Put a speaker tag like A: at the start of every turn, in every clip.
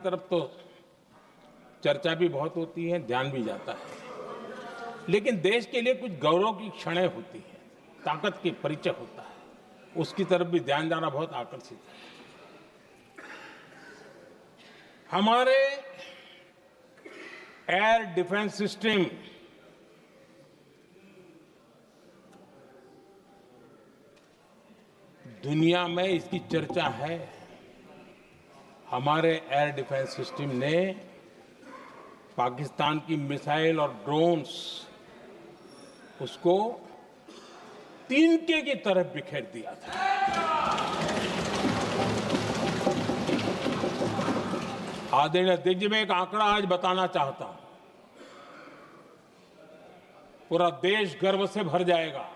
A: तरफ तो चर्चा भी बहुत होती है, ध्यान भी जाता है, लेकिन देश के लिए कुछ गौरव की क्षणें होती हैं, ताकत की परिचय होता है, उसकी तरफ भी ध्यान जाना बहुत आकर्षित है। हमारे एयर डिफेंस सिस्टम दुनिया में इसकी चर्चा है। हमारे एयर डिफेंस सिस्टम ने पाकिस्तान की मिसाइल और ड्रोन्स उसको तिनके की तरफ बिखेर दिया था। आदरणीय अध्यक्ष जी, मैं एक आंकड़ा आज बताना चाहता हूं, पूरा देश गर्व से भर जाएगा।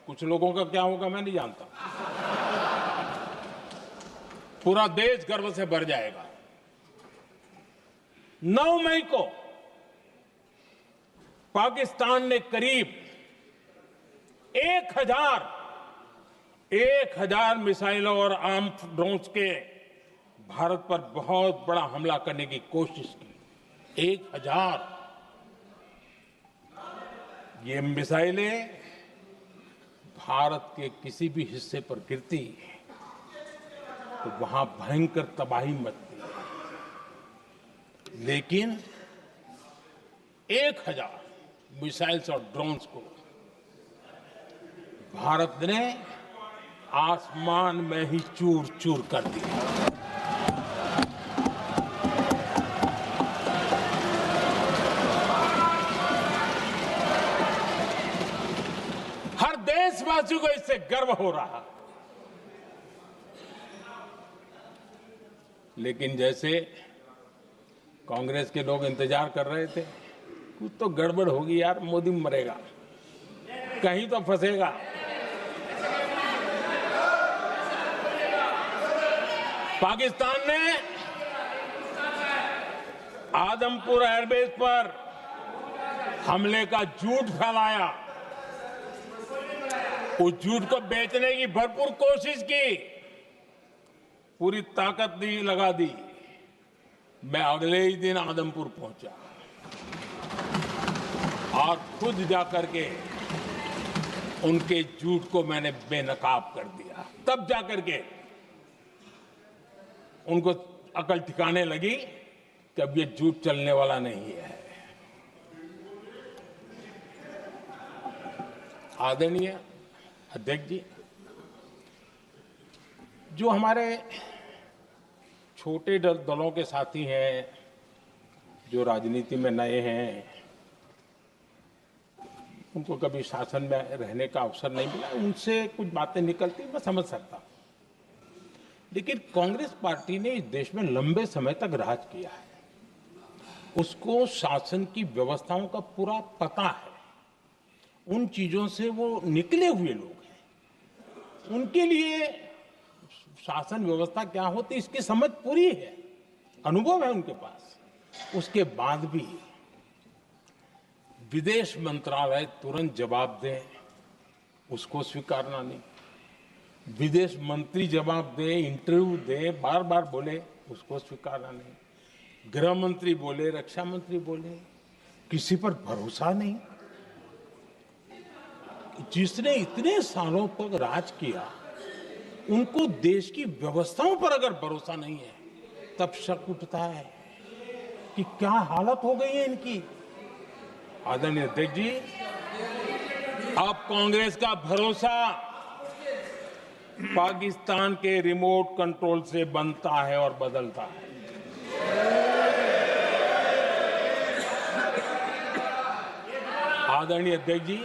A: कुछ लोगों का क्या होगा मैं नहीं जानता, पूरा देश गर्व से भर जाएगा। 9 मई को पाकिस्तान ने करीब 1000 मिसाइलों और आर्म्ड ड्रोन्स के भारत पर बहुत बड़ा हमला करने की कोशिश की। 1000 ये मिसाइलें भारत के किसी भी हिस्से पर गिरती तो वहां भयंकर तबाही मचती, लेकिन 1000 मिसाइल्स और ड्रोन्स को भारत ने आसमान में ही चूर चूर कर दिया। हर देशवासी को इससे गर्व हो रहा, लेकिन जैसे कांग्रेस के लोग इंतजार कर रहे थे, कुछ तो गड़बड़ होगी यार, मोदी मरेगा, कहीं तो फंसेगा। पाकिस्तान ने आदमपुर एयरबेस पर हमले का झूठ फैलाया, उस झूठ को बेचने की भरपूर कोशिश की, पूरी ताकत दी लगा दी। मैं अगले ही दिन आदमपुर पहुंचा और खुद जाकर के उनके झूठ को मैंने बेनकाब कर दिया। तब जाकर के उनको अकल ठिकाने लगी कि अब ये झूठ चलने वाला नहीं है। आदरणीय अध्यक्ष जी, जो हमारे छोटे दलों के साथी हैं, जो राजनीति में नए हैं, उनको कभी शासन में रहने का अवसर नहीं मिला, उनसे कुछ बातें निकलती मैं समझ सकता हूं, लेकिन कांग्रेस पार्टी ने इस देश में लंबे समय तक राज किया है, उसको शासन की व्यवस्थाओं का पूरा पता है, उन चीजों से वो निकले हुए लोग हैं, उनके लिए शासन व्यवस्था क्या होती इसकी समझ पूरी है, अनुभव है उनके पास। उसके बाद भी विदेश मंत्रालय तुरंत जवाब दे, उसको स्वीकारना नहीं, विदेश मंत्री जवाब दे, इंटरव्यू दे, बार बार बोले, उसको स्वीकारना नहीं, गृह मंत्री बोले, रक्षा मंत्री बोले, किसी पर भरोसा नहीं। जिसने इतने सालों तक राज किया, उनको देश की व्यवस्थाओं पर अगर भरोसा नहीं है, तब शक उठता है कि क्या हालत हो गई है इनकी। आदरणीय अध्यक्ष जी, अब कांग्रेस का भरोसा पाकिस्तान के रिमोट कंट्रोल से बनता है और बदलता है। आदरणीय अध्यक्ष जी,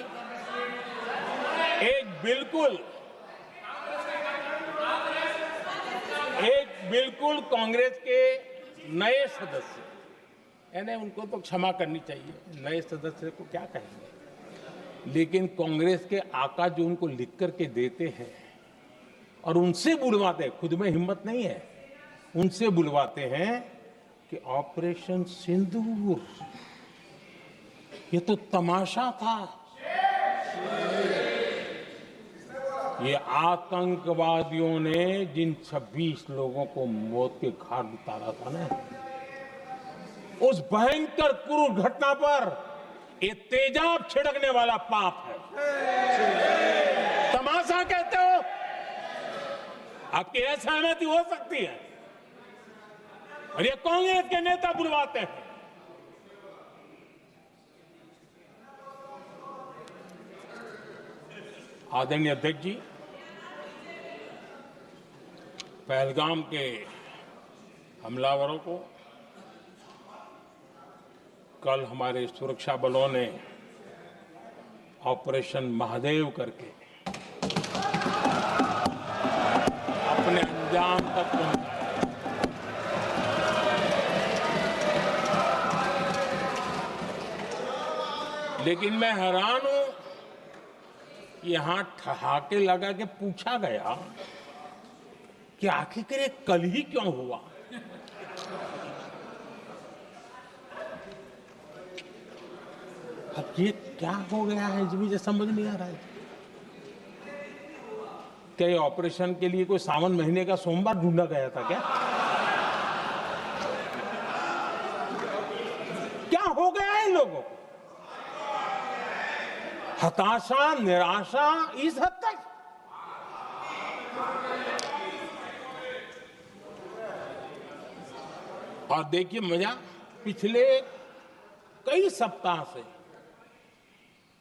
A: एक बिल्कुल कांग्रेस के नए सदस्य, यानी उनको तो क्षमा करनी चाहिए, नए सदस्य को क्या कहेंगे, लेकिन कांग्रेस के आका जो उनको लिख करके देते हैं और उनसे बुलवाते हैं, खुद में हिम्मत नहीं है, उनसे बुलवाते हैं कि ऑपरेशन सिंदूर ये तो तमाशा था, ये आतंकवादियों ने जिन 26 लोगों को मौत के घाट उतारा था ना, उस भयंकर क्रूर घटना पर ये तेजाब छिड़कने वाला पाप है। तमाशा कहते हो? आपकी असहमति हो सकती है और ये कांग्रेस के नेता बुलवाते हैं। आदरणीय अध्यक्ष जी, पहलगाम के हमलावरों को कल हमारे सुरक्षा बलों ने ऑपरेशन महादेव करके अपने अंजाम तक पहुंचाया। लेकिन मैं हैरान हूं कि यहां ठहाके लगा के पूछा गया कि आखिर ये कल ही क्यों हुआ। अब ये क्या हो गया है मुझे समझ नहीं आ रहा है। क्या ये ऑपरेशन के लिए कोई सावन महीने का सोमवार ढूंढा गया था क्या? क्या हो गया है इन लोगों को? हताशा, निराशा इस हद तक। और देखिए मजा, पिछले कई सप्ताह से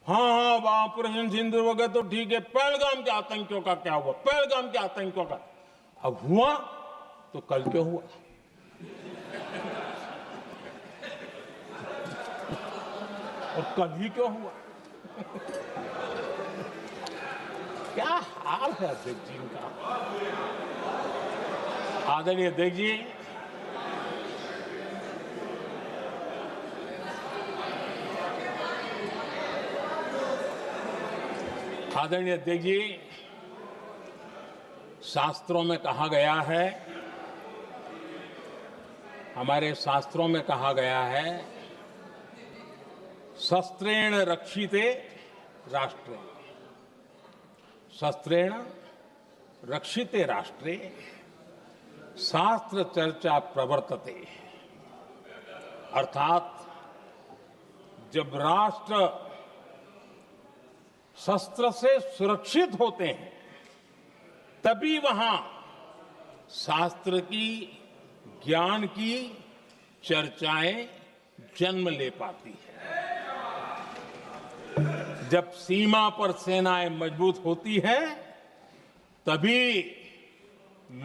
A: हाँ ऑपरेशन सिंदूर वगैरह तो ठीक है, पहलगाम के आतंकियों का क्या हुआ, पहलगाम के आतंकियों का अब हुआ तो कल क्यों हुआ? और कल ही क्यों हुआ? क्या हाल है अध्यक्ष जी का। आदरणीय अध्यक्ष जी, आदरणीय अध्यक्ष जी, शास्त्रों में कहा गया है, हमारे शास्त्रों में कहा गया है, शस्त्रेण रक्षिते राष्ट्रे, शस्त्रेण रक्षिते राष्ट्रे शास्त्र चर्चा प्रवर्तते। अर्थात जब राष्ट्र शस्त्र से सुरक्षित होते हैं तभी वहां शास्त्र की, ज्ञान की चर्चाएं जन्म ले पाती है। जब सीमा पर सेनाएं मजबूत होती है तभी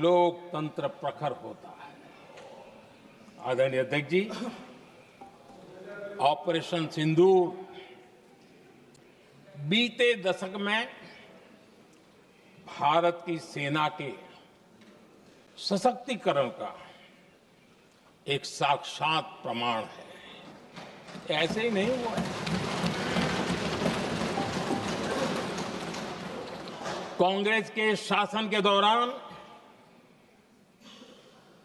A: लोकतंत्र प्रखर होता है। आदरणीय अध्यक्ष जी, ऑपरेशन सिंदूर बीते दशक में भारत की सेना के सशक्तिकरण का एक साक्षात प्रमाण है। ऐसे ही नहीं हुआ है। कांग्रेस के शासन के दौरान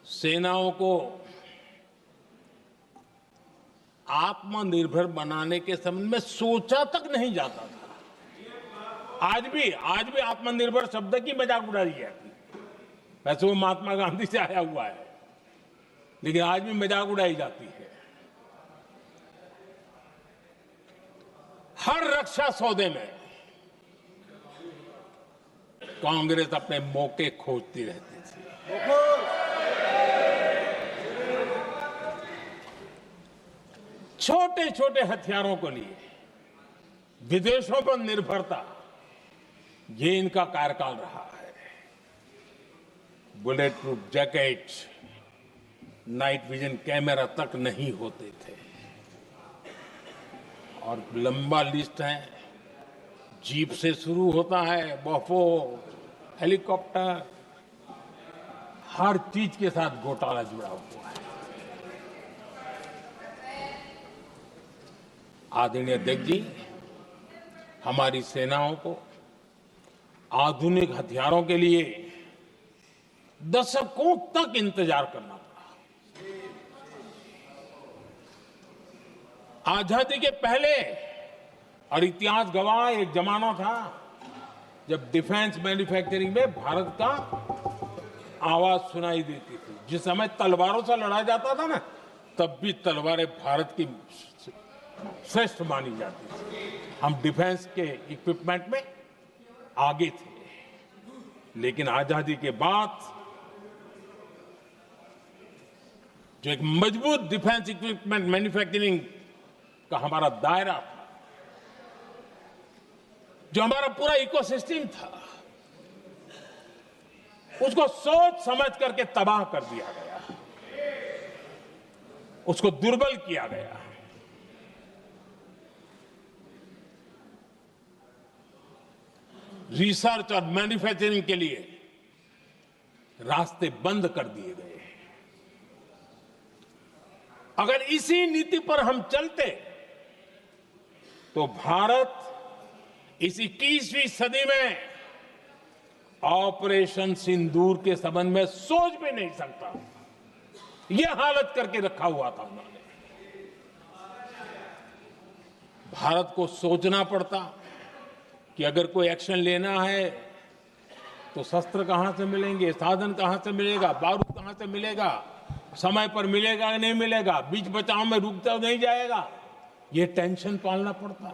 A: सेनाओं को आत्मनिर्भर बनाने के संबंध में सोचा तक नहीं जाता था। आज भी आत्मनिर्भर शब्द की मजाक उड़ाई जाती है। वैसे वो महात्मा गांधी से आया हुआ है, लेकिन आज भी मजाक उड़ाई जाती है। हर रक्षा सौदे में कांग्रेस अपने मौके खोजती रहती थी। छोटे छोटे हथियारों को लिए विदेशों पर निर्भरता, ये इनका कार्यकाल रहा है। Bullet proof jacket, night vision camera तक नहीं होते थे और लंबा लिस्ट है। जीप से शुरू होता है, बफो, हेलीकॉप्टर, हर चीज के साथ घोटाला जुड़ा हुआ है। आदरणीय अध्यक्ष जी, हमारी सेनाओं को आधुनिक हथियारों के लिए दशकों तक इंतजार करना पड़ा। आजादी के पहले और इतिहास गवाह एक जमाना था जब डिफेंस मैन्युफैक्चरिंग में भारत का आवाज सुनाई देती थी। जिस समय तलवारों से लड़ा जाता था ना, तब भी तलवारें भारत की श्रेष्ठ मानी जाती थी। हम डिफेंस के इक्विपमेंट में आगे थे। लेकिन आजादी के बाद जो एक मजबूत डिफेंस इक्विपमेंट मैन्युफैक्चरिंग का हमारा दायरा था, जो हमारा पूरा इकोसिस्टम था, उसको सोच समझ करके तबाह कर दिया गया, उसको दुर्बल किया गया। रिसर्च और मैन्युफैक्चरिंग के लिए रास्ते बंद कर दिए गए। अगर इसी नीति पर हम चलते तो भारत इस 21वीं सदी में ऑपरेशन सिंदूर के संबंध में सोच भी नहीं सकता। यह हालत करके रखा हुआ था उन्होंने। भारत को सोचना पड़ता कि अगर कोई एक्शन लेना है तो शस्त्र कहां से मिलेंगे, साधन कहां से मिलेगा, बारूद कहां से मिलेगा, समय पर मिलेगा या नहीं मिलेगा, बीच बचाव में रुक तो नहीं जाएगा। ये टेंशन पालना पड़ता है।